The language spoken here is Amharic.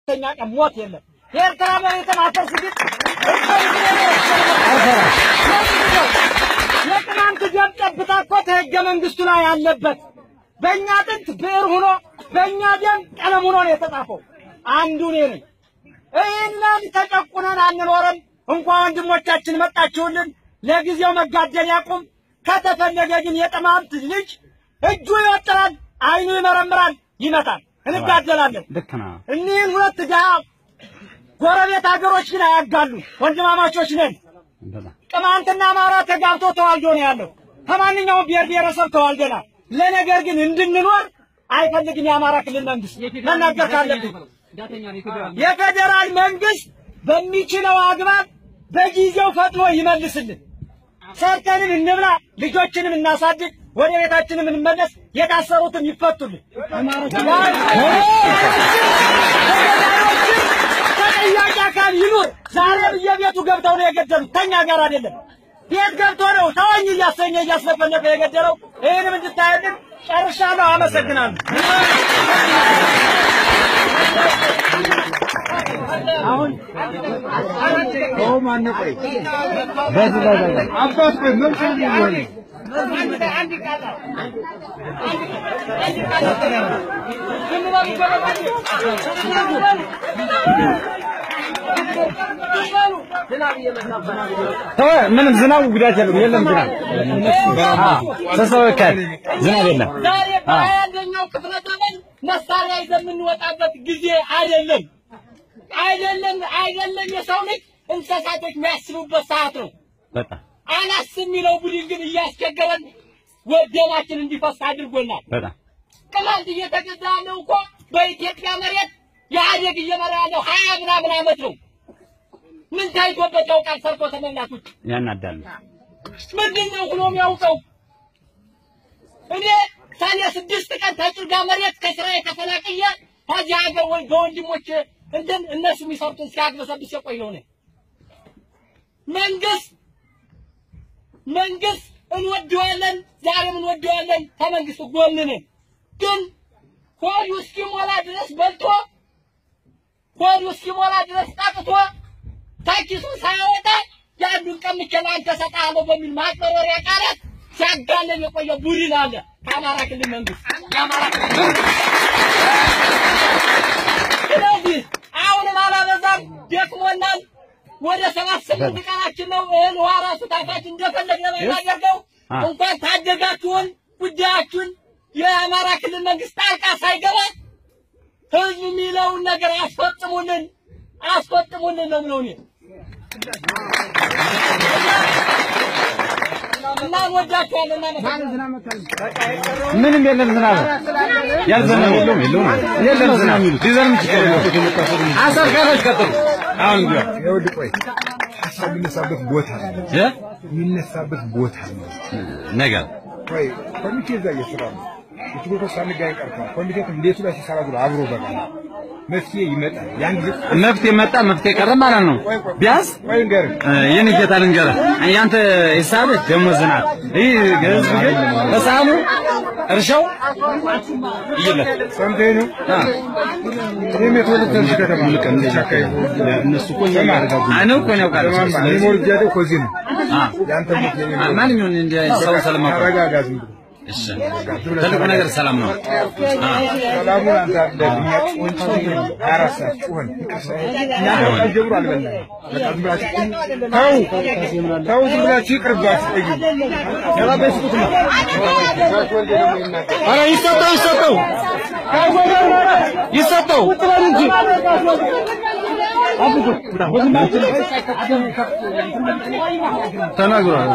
ሁለተኛ ቀን ሞት የለም የኤርትራ መሬትን አፈርስግጥ የቅማንት ደም ጠብታ እኮ ከሕገ መንግስቱ ላይ ያለበት በእኛ ጥንት ብዕር ሆኖ በእኛ ደም ቀለም ሆኖ ነው የተጻፈው አንዱ እኔ ነኝ ይህንን ተጨቁነን አንኖርም እንኳን ወንድሞቻችን መጣችሁልን ለጊዜው መጋደል ያቁም ከተፈለገ ግን የቅማንት ልጅ እጁ ይወጥራል አይኑ ይመረምራል ይመታል እንጋደላለን እኒህን ሁለት ድሃ ጎረቤት ሀገሮች ግን አያጋሉ ወንድማማቾች ነን ቅማንትና አማራ ተጋብቶ ተዋልዶ ነው ያለው ከማንኛውም ብሔር ብሔረሰብ ተዋልደናል ለነገር ግን እንድንኖር አይፈልግም የአማራ ክልል መንግስት መናገር ካለብን የፌደራል መንግስት በሚችለው አግባብ በጊዜው ፈጥኖ ይመልስልን ሰርተንም እንብላ ልጆችንም እናሳድግ ወደ ቤታችንም እንመለስ የታሰሩትም ይፈቱልን ተጠያቂ አካል ይኑር ዛሬም የቤቱ ገብተው ነው የገደሉት ተኛ ጋር አይደለም ቤት ገብቶ ነው ተወኝ እያሰኘ እያስለፈለፈ የገደለው ይሄንም እንድታየልን ጨርሻለሁ አመሰግናለሁ አሁን ማን ነው ቆይ በዚህ ላይ አባስ ቆይ ምን ይሆነ አንድ ቃታ ምንም ዝናቡ ጉዳት የለም ዝናብ ተሰወከ ዝናብ የለም ዛሬ በአንደኛው ክፍለ ዘመን መሳሪያ ይዘን የምንወጣበት ጊዜ አይደለም የሰው ልጅ እንስሳቶች የሚያስቡበት ሰዓት ነው በጣም አላስ የሚለው ቡድን ግን እያስቸገረን ወደማችን እንዲፈስ አድርጎናል በጣም ቅማንት እየተገዛ ነው እኮ በኢትዮጵያ መሬት ያደግ እየመራ ያለው 20 ምናምን ዓመት ነው ምን ታይቶበት ያውቃል ሰርቆ ተመላቶች ያናዳል ምንድነው ብሎ የሚያውቀው እኔ ታዲያ 6 ቀን ተጭርጋ መሬት ከስራዬ ተፈላቅየ ታዲያ ሀገር ወይ በወንድሞች እንትን እነሱ የሚሰርቱን ሲያግበሰብስ የቆየው ነው መንግስት እንወደዋለን ዛሬም እንወደዋለን ከመንግስቱ ጎን ነን ግን ሆዱ እስኪሞላ ድረስ በልቶ ሆዱ እስኪሞላ ድረስ ጠጥቶ ታኪሱ ሳይወጣ ያንዱን ቀምቼ ላንተ ሰጣለሁ በሚል ማጥበሪያ ቃላት ሲያጋለን የቆየ ቡድን አለ ከአማራ ክልል መንግስት የአማራ ክልል ስለዚህ አሁንም አላበዛም ደክሞናል ወደ 7-8 ቀናችን ነው እህል ውሃ ራሱ ታፋችን እንደፈለግን ነው የምናደርገው እንኳን ታደጋችሁን ጉዳያችሁን የአማራ ክልል መንግስት ጣልቃ ሳይገባ ህዝብ የሚለውን ነገር አስፈጽሙልን ነው ምነው እና ወዳችኋልና ምንም የለም ዝናብ ያልዘነበ የለም ዝናብ ዲዘርም ይችላል አሳር ጋሮች ቀጥሉ አሁን ይወድ ቆይ ሐሳብ የሚነሳበት ቦታ ነገር ቆይ ኮሚቴ እዛ እየሰራ ነው እትጎቶ ሳንጋይ ቀርቷል ኮሚቴው እንዴት ላይ ሲሰራ ብሎ አብሮ በቃ መፍትሄ ይመጣል ያን ጊዜ መፍትሄ ቀረ ማለት ነው ቢያስ ወይ እንገር የኔ ጌታ ልንገር ያንተ ሂሳብ ደሞዝ ናት ይሄ ገዝብ ግን በሳሙ እርሻው ይየለ ሰምተኝ ነው እኔም የተወለደ ተንሽ ከተማ ልቀን ቻካይ እነሱ ኮኛ ያደርጋሉ አነው ኮኛ ያውቃሉ ሊሞር ጃደ ኮዚ ነው ያንተ ማንኛውን እንደ ሰው ሰላም አረጋጋዝ እሺ ትልቁ ነገር ሰላም ነው ሰላሙ አንተ እንደኛ ወንጭ አራሳች ሆነ ጀብሩ አልበላ ታው ዝምራችሁ ይቅርባችሁ እዩ ያላ በስኩት ነው አረ ይሰጠው እንጂ አብዱ ተናግሯል